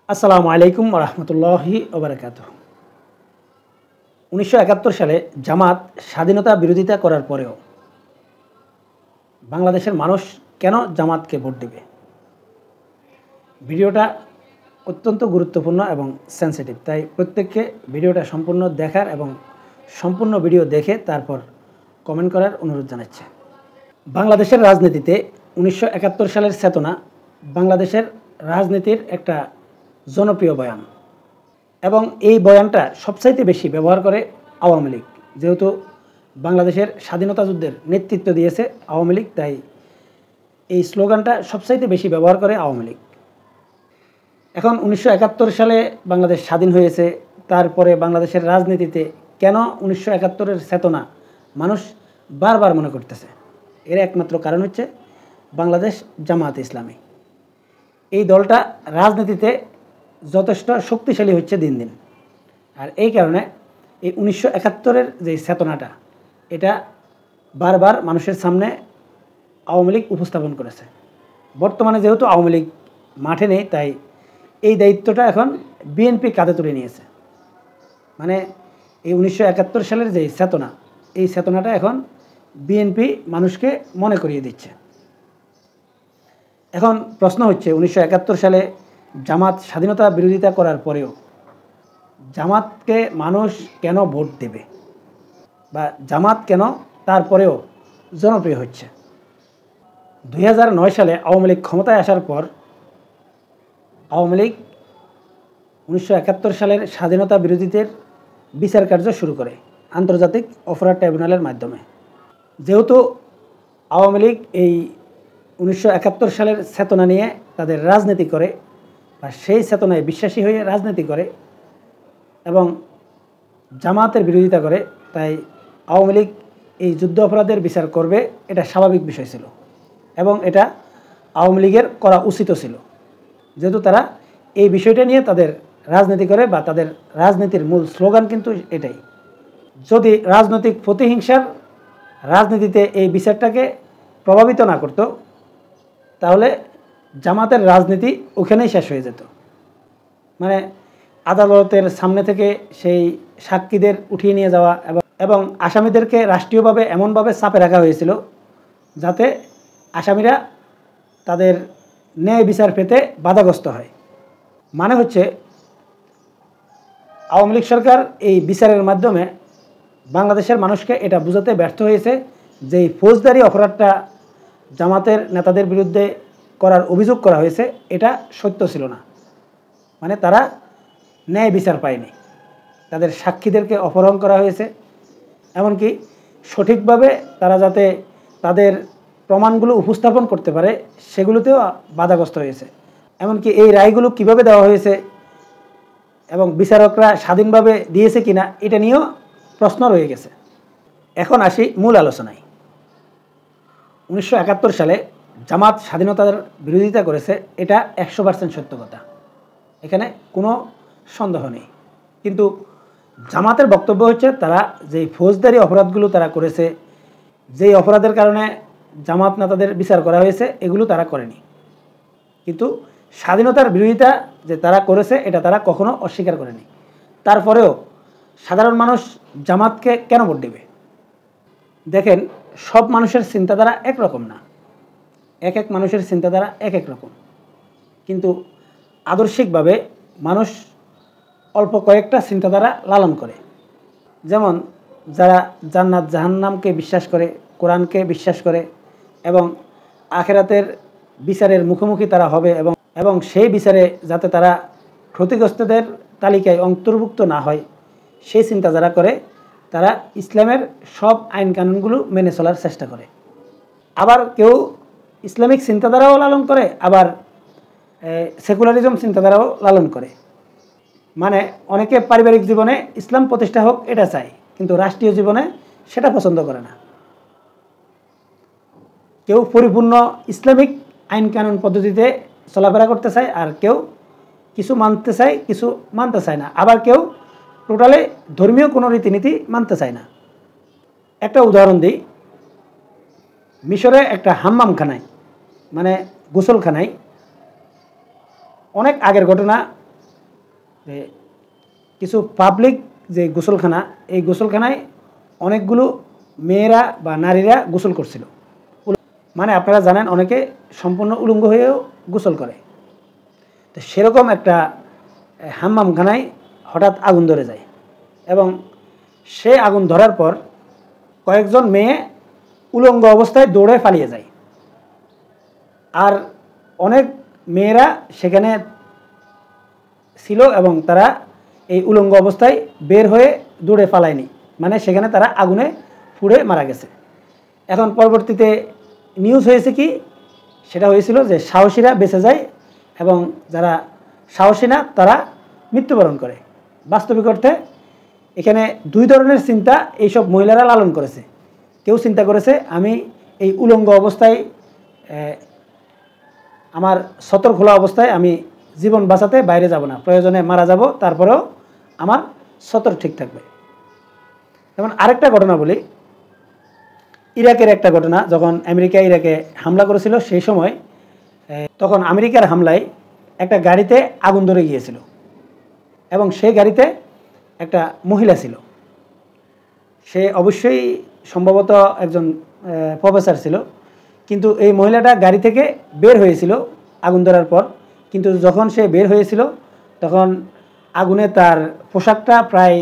আসসালামু আলাইকুম রহমতুল্লাহি ওবরাকাতুহু। 1971 সালে জামাত স্বাধীনতা বিরোধিতা করার পরেও বাংলাদেশের মানুষ কেন জামাতকে ভোট দেবে? ভিডিওটা অত্যন্ত গুরুত্বপূর্ণ এবং সেন্সিটিভ, তাই প্রত্যেককে ভিডিওটা সম্পূর্ণ দেখার এবং সম্পূর্ণ ভিডিও দেখে তারপর কমেন্ট করার অনুরোধ জানাচ্ছি। বাংলাদেশের রাজনীতিতে 1971 সালের চেতনা বাংলাদেশের রাজনীতির একটা জনপ্রিয় বয়ান, এবং এই বয়ানটা সবচাইতে বেশি ব্যবহার করে আওয়ামী লীগ। যেহেতু বাংলাদেশের স্বাধীনতা যুদ্ধের নেতৃত্ব দিয়েছে আওয়ামী লীগ, তাই এই স্লোগানটা সবচাইতে বেশি ব্যবহার করে আওয়ামী লীগ। এখন 1971 সালে বাংলাদেশ স্বাধীন হয়েছে, তারপরে বাংলাদেশের রাজনীতিতে কেন 1971-এর চেতনা মানুষ বারবার মনে করতেছে? এর একমাত্র কারণ হচ্ছে বাংলাদেশ জামায়াতে ইসলামী। এই দলটা রাজনীতিতে যথেষ্ট শক্তিশালী হচ্ছে দিন দিন, আর এই কারণে এই 1971-এর যে চেতনাটা এটা বারবার মানুষের সামনে আওয়ামী লীগ উপস্থাপন করেছে। বর্তমানে যেহেতু আওয়ামী লীগ মাঠে নেই, তাই এই দায়িত্বটা এখন বিএনপি কাঁধে তুলে নিয়েছে। মানে এই 1971 সালের যে চেতনা, এই চেতনাটা এখন বিএনপি মানুষকে মনে করিয়ে দিচ্ছে। এখন প্রশ্ন হচ্ছে, 1971 সালে জামাত স্বাধীনতা বিরোধিতা করার পরেও জামাতকে মানুষ কেন ভোট দেবে, বা জামাত কেন তারপরেও জনপ্রিয় হচ্ছে? 2009 সালে আওয়ামী লীগ ক্ষমতায় আসার পর আওয়ামী লীগ 1971 সালের স্বাধীনতা বিরোধীদের বিচার কার্য শুরু করে আন্তর্জাতিক অপরাধ ট্রাইব্যুনালের মাধ্যমে। যেহেতু আওয়ামী লীগ এই 1971 সালের চেতনা নিয়ে তাদের রাজনীতি করে, বা সেই চেতনায় বিশ্বাসী হয়ে রাজনীতি করে এবং জামাতের বিরোধিতা করে, তাই আওয়ামী লীগ এই যুদ্ধ অপরাধের বিচার করবে, এটা স্বাভাবিক বিষয় ছিল এবং এটা আওয়ামী লীগের করা উচিত ছিল। যেহেতু তারা এই বিষয়টা নিয়ে তাদের রাজনীতি করে, বা তাদের রাজনীতির মূল স্লোগান কিন্তু এটাই। যদি রাজনৈতিক প্রতিহিংসার রাজনীতিতে এই বিচারটাকে প্রভাবিত না করত, তাহলে জামাতের রাজনীতি ওখানেই শেষ হয়ে যেত। মানে আদালতের সামনে থেকে সেই সাক্ষীদের উঠিয়ে নিয়ে যাওয়া এবং আসামিদেরকে রাষ্ট্রীয়ভাবে এমনভাবে চাপে রাখা হয়েছিল যাতে আসামিরা তাদের ন্যায় বিচার পেতে বাধাগ্রস্ত হয়। মানে হচ্ছে আওয়ামী লীগ সরকার এই বিচারের মাধ্যমে বাংলাদেশের মানুষকে এটা বোঝাতে ব্যর্থ হয়েছে যে এই ফৌজদারি অপরাধটা জামাতের নেতাদের বিরুদ্ধে করার অভিযোগ করা হয়েছে, এটা সত্য ছিল না। মানে তারা ন্যায় বিচার পায়নি, তাদের সাক্ষীদেরকে অপহরণ করা হয়েছে, এমনকি সঠিকভাবে তারা যাতে তাদের প্রমাণগুলো উপস্থাপন করতে পারে সেগুলোতেও বাধাগ্রস্ত হয়েছে। এমনকি এই রায়গুলো কিভাবে দেওয়া হয়েছে এবং বিচারকরা স্বাধীনভাবে দিয়েছে কিনা, এটা নিয়েও প্রশ্ন রয়ে গেছে। এখন আসি মূল আলোচনায়। 1971 সালে জামাত স্বাধীনতার বিরোধিতা করেছে, এটা 100% সত্য কথা, এখানে কোনো সন্দেহ নেই। কিন্তু জামাতের বক্তব্য হচ্ছে তারা যেই ফৌজদারি অপরাধগুলো তারা করেছে, যেই অপরাধের কারণে জামাত নেতাদের বিচার করা হয়েছে, এগুলো তারা করেনি। কিন্তু স্বাধীনতার বিরোধিতা যে তারা করেছে এটা তারা কখনো অস্বীকার করেনি। তারপরেও সাধারণ মানুষ জামাতকে কেন ভোট দেবে? দেখেন, সব মানুষের চিন্তাধারা একরকম না, এক এক মানুষের চিন্তাধারা এক এক রকম। কিন্তু আদর্শিকভাবে মানুষ অল্প কয়েকটা চিন্তাধারা লালন করে। যেমন যারা জান্নাত জাহান্নামকে বিশ্বাস করে, কোরআনকে বিশ্বাস করে এবং আখিরাতের বিচারের মুখোমুখি তারা হবে এবং সেই বিচারে যাতে তারা ক্ষতিগ্রস্তদের তালিকায় অন্তর্ভুক্ত না হয়, সেই চিন্তা যারা করে, তারা ইসলামের সব আইন কানুনগুলো মেনে চলার চেষ্টা করে। আবার কেউ ইসলামিক চিন্তাধারাও লালন করে, আবার সেকুলারিজম চিন্তাধারাও লালন করে। মানে অনেকে পারিবারিক জীবনে ইসলাম প্রতিষ্ঠা হোক এটা চায়, কিন্তু রাষ্ট্রীয় জীবনে সেটা পছন্দ করে না। কেউ পরিপূর্ণ ইসলামিক আইন কানুন পদ্ধতিতে চলাফেরা করতে চায়, আর কেউ কিছু মানতে চায়, কিছু মানতে চায় না। আবার কেউ টোটালি ধর্মীয় কোনো রীতিনীতি মানতে চায় না। একটা উদাহরণ দিই, মিশরে একটা হাম্মামখানায়, মানে গোসলখানায়, অনেক আগের ঘটনা, যে কিছু পাবলিক যে গোসলখানা, এই গোসলখানায় অনেকগুলো মেয়েরা বা নারীরা গোসল করছিল। মানে আপনারা জানেন অনেকে সম্পূর্ণ উলঙ্গ হয়েও গোসল করে। তো সেরকম একটা হাম্মামখানায় হঠাৎ আগুন ধরে যায় এবং সে আগুন ধরার পর কয়েকজন মেয়ে উলঙ্গ অবস্থায় দৌড়ে পালিয়ে যায়। আর অনেক মেয়েরা সেখানে ছিল এবং তারা এই উলঙ্গ অবস্থায় বের হয়ে দৌড়ে পালায়নি, মানে সেখানে তারা আগুনে পুড়ে মারা গেছে। এখন পরবর্তীতে নিউজ হয়েছে কি, সেটা হয়েছিল যে সাহসীরা বেঁচে যায় এবং যারা সাহসী না তারা মৃত্যুবরণ করে। বাস্তবিক অর্থে এখানে দুই ধরনের চিন্তা এইসব মহিলারা লালন করেছে। কেউ চিন্তা করেছে আমি এই উলঙ্গ অবস্থায় আমার সতর খোলা অবস্থায় আমি জীবন বাঁচাতে বাইরে যাব না, প্রয়োজনে মারা যাব, তারপরেও আমার সতর ঠিক থাকবে। যেমন আরেকটা ঘটনা বলি, ইরাকের একটা ঘটনা। যখন আমেরিকা ইরাকে হামলা করেছিল সেই সময় তখন আমেরিকার হামলায় একটা গাড়িতে আগুন ধরে গিয়েছিল এবং সেই গাড়িতে একটা মহিলা ছিল। সে অবশ্যই সম্ভবত একজন প্রফেসর ছিল, কিন্তু এই মহিলাটা গাড়ি থেকে বের হয়েছিল আগুন ধরার পর। কিন্তু যখন সে বের হয়েছিল তখন আগুনে তার পোশাকটা প্রায়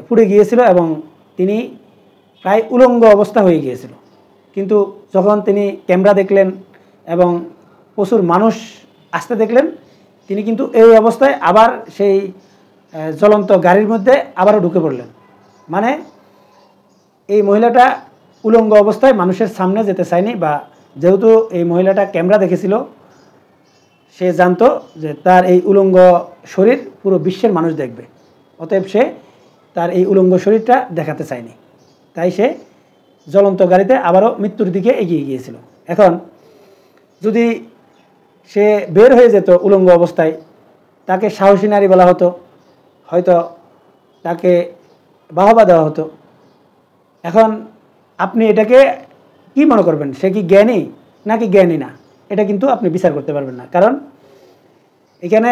পুড়ে গিয়েছিল এবং তিনি প্রায় উলঙ্গ অবস্থা হয়ে গিয়েছিল। কিন্তু যখন তিনি ক্যামেরা দেখলেন এবং প্রচুর মানুষ আসতে দেখলেন, তিনি কিন্তু এই অবস্থায় আবার সেই জ্বলন্ত গাড়ির মধ্যে আবারও ঢুকে পড়লেন। মানে এই মহিলাটা উলঙ্গ অবস্থায় মানুষের সামনে যেতে চায়নি, বা যেহেতু এই মহিলাটা ক্যামেরা দেখেছিল সে জানতো যে তার এই উলঙ্গ শরীর পুরো বিশ্বের মানুষ দেখবে, অতএব সে তার এই উলঙ্গ শরীরটা দেখাতে চায়নি। তাই সে জ্বলন্ত গাড়িতে আবারও মৃত্যুর দিকে এগিয়ে গিয়েছিল। এখন যদি সে বের হয়ে যেত উলঙ্গ অবস্থায়, তাকে সাহসী নারী বলা হতো, হয়তো তাকে বাহবা দেওয়া হতো। এখন আপনি এটাকে কি মনে করবেন, সে কি জ্ঞানী নাকি জ্ঞানী না, এটা কিন্তু আপনি বিচার করতে পারবেন না। কারণ এখানে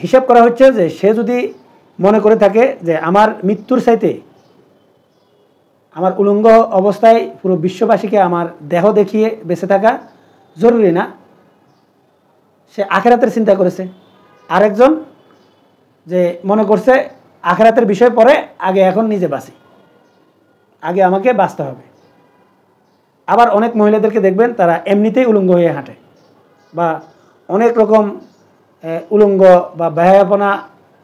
হিসাব করা হচ্ছে যে সে যদি মনে করে থাকে যে আমার মৃত্যুর চাইতে আমার উলঙ্গ অবস্থায় পুরো বিশ্ববাসীকে আমার দেহ দেখিয়ে বেঁচে থাকা জরুরি না, সে আখেরাতের চিন্তা করেছে। আরেকজন যে মনে করছে আখেরাতের বিষয় পরে, আগে এখন নিজে বাঁচি, আগে আমাকে বাঁচতে হবে। আবার অনেক মহিলাদেরকে দেখবেন তারা এমনিতেই উলঙ্গ হয়ে হাঁটে, বা অনেক রকম উলঙ্গ বা বেহায়াপনা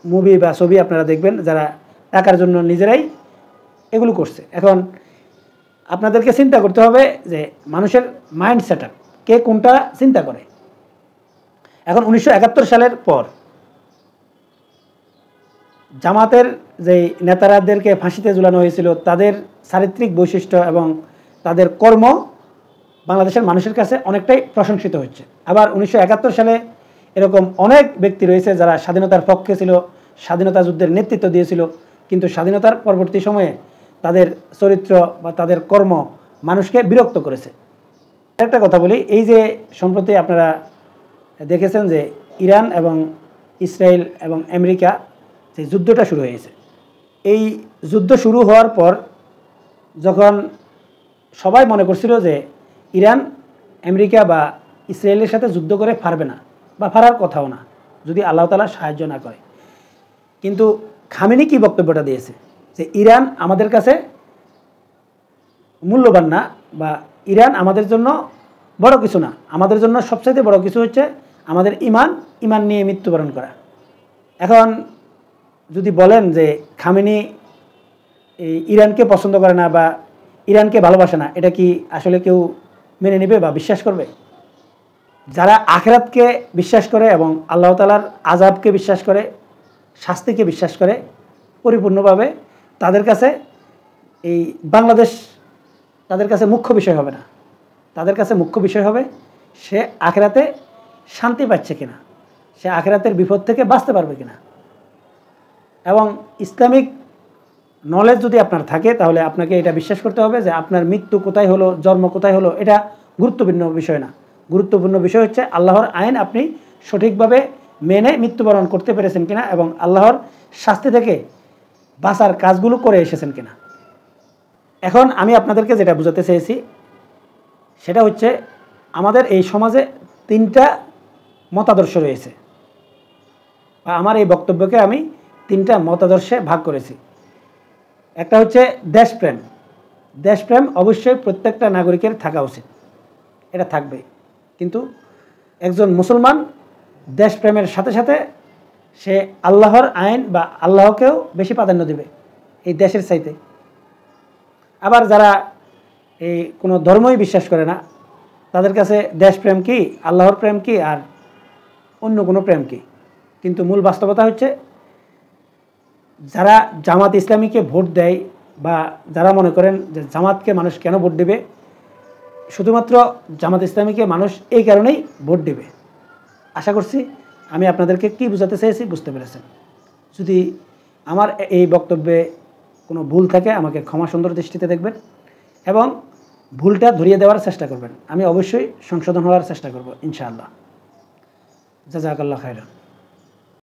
মুভি বা ছবি আপনারা দেখবেন যারা টাকার জন্য নিজেরাই এগুলো করছে। এখন আপনাদেরকে চিন্তা করতে হবে যে মানুষের মাইন্ড সেট আপ, কে কোনটা চিন্তা করে। এখন 1971 সালের পর জামাতের যে নেতারাদেরকে ফাঁসিতে ঝুলানো হয়েছিল, তাদের চারিত্রিক বৈশিষ্ট্য এবং তাদের কর্ম বাংলাদেশের মানুষের কাছে অনেকটাই প্রশংসিত হচ্ছে। আবার 1971 সালে এরকম অনেক ব্যক্তি রয়েছে যারা স্বাধীনতার পক্ষে ছিল, স্বাধীনতা যুদ্ধের নেতৃত্ব দিয়েছিল, কিন্তু স্বাধীনতার পরবর্তী সময়ে তাদের চরিত্র বা তাদের কর্ম মানুষকে বিরক্ত করেছে। একটা কথা বলি, এই যে সম্প্রতি আপনারা দেখেছেন যে ইরান এবং ইসরায়েল এবং আমেরিকা যে যুদ্ধটা শুরু হয়েছে, এই যুদ্ধ শুরু হওয়ার পর যখন সবাই মনে করছিল যে ইরান আমেরিকা বা ইসরায়েলের সাথে যুদ্ধ করে পারবে না, বা পারার কথাও না যদি আল্লাহ তাআলা সাহায্য না করে, কিন্তু খামেনি কি বক্তব্যটা দিয়েছে যে ইরান আমাদের কাছে মূল্যবান না, বা ইরান আমাদের জন্য বড় কিছু না, আমাদের জন্য সবচাইতে বড় কিছু হচ্ছে আমাদের ইমান নিয়ে মৃত্যুবরণ করা। এখন যদি বলেন যে খামেনি ইরানকে পছন্দ করে না বা ইরানকে ভালোবাসে না, এটা কি আসলে কেউ মেনে নেবে বা বিশ্বাস করবে? যারা আখিরাতকে বিশ্বাস করে এবং আল্লাহ তাআলার আযাবকে বিশ্বাস করে, শাস্তিকে বিশ্বাস করে পরিপূর্ণভাবে, তাদের কাছে এই বাংলাদেশ তাদের কাছে মুখ্য বিষয় হবে না। তাদের কাছে মুখ্য বিষয় হবে সে আখিরাতে শান্তি পাচ্ছে কিনা, সে আখিরাতের বিপদ থেকে বাঁচতে পারবে কিনা। এবং ইসলামিক নলেজ যদি আপনার থাকে তাহলে আপনাকে এটা বিশ্বাস করতে হবে যে আপনার মৃত্যু কোথায় হলো, জন্ম কোথায় হলো, এটা গুরুত্বপূর্ণ বিষয় না। গুরুত্বপূর্ণ বিষয় হচ্ছে আল্লাহর আইন আপনি সঠিকভাবে মেনে মৃত্যুবরণ করতে পেরেছেন কিনা এবং আল্লাহর শাস্তি থেকে বাঁচার কাজগুলো করে এসেছেন কিনা। এখন আমি আপনাদেরকে যেটা বোঝাতে চেয়েছি সেটা হচ্ছে আমাদের এই সমাজে 3টা মতাদর্শ রয়েছে, বা আমার এই বক্তব্যকে আমি 3টা মতাদর্শে ভাগ করেছি। একটা হচ্ছে দেশপ্রেম। দেশপ্রেম অবশ্যই প্রত্যেকটা নাগরিকের থাকা উচিত, এটা থাকবে। কিন্তু একজন মুসলমান দেশপ্রেমের সাথে সাথে সে আল্লাহর আইন বা আল্লাহকেও বেশি প্রাধান্য দেবে এই দেশের চাইতে। আবার যারা এই কোনো ধর্মই বিশ্বাস করে না, তাদের কাছে দেশপ্রেম কি, আল্লাহর প্রেম কি, আর অন্য কোনো প্রেম কি। কিন্তু মূল বাস্তবতা হচ্ছে যারা জামাত ইসলামীকে ভোট দেয় বা যারা মনে করেন যে জামাতকে মানুষ কেন ভোট দেবে, শুধুমাত্র জামাত ইসলামীকে মানুষ এই কারণেই ভোট দেবে। আশা করছি আমি আপনাদেরকে কি বোঝাতে চেয়েছি বুঝতে পেরেছেন। যদি আমার এই বক্তব্যে কোনো ভুল থাকে আমাকে ক্ষমা সুন্দর দৃষ্টিতে দেখবেন এবং ভুলটা ধরিয়ে দেওয়ার চেষ্টা করবেন। আমি অবশ্যই সংশোধন হওয়ার চেষ্টা করব ইনশাআল্লাহ। জাযাকাল্লাহু খাইরান।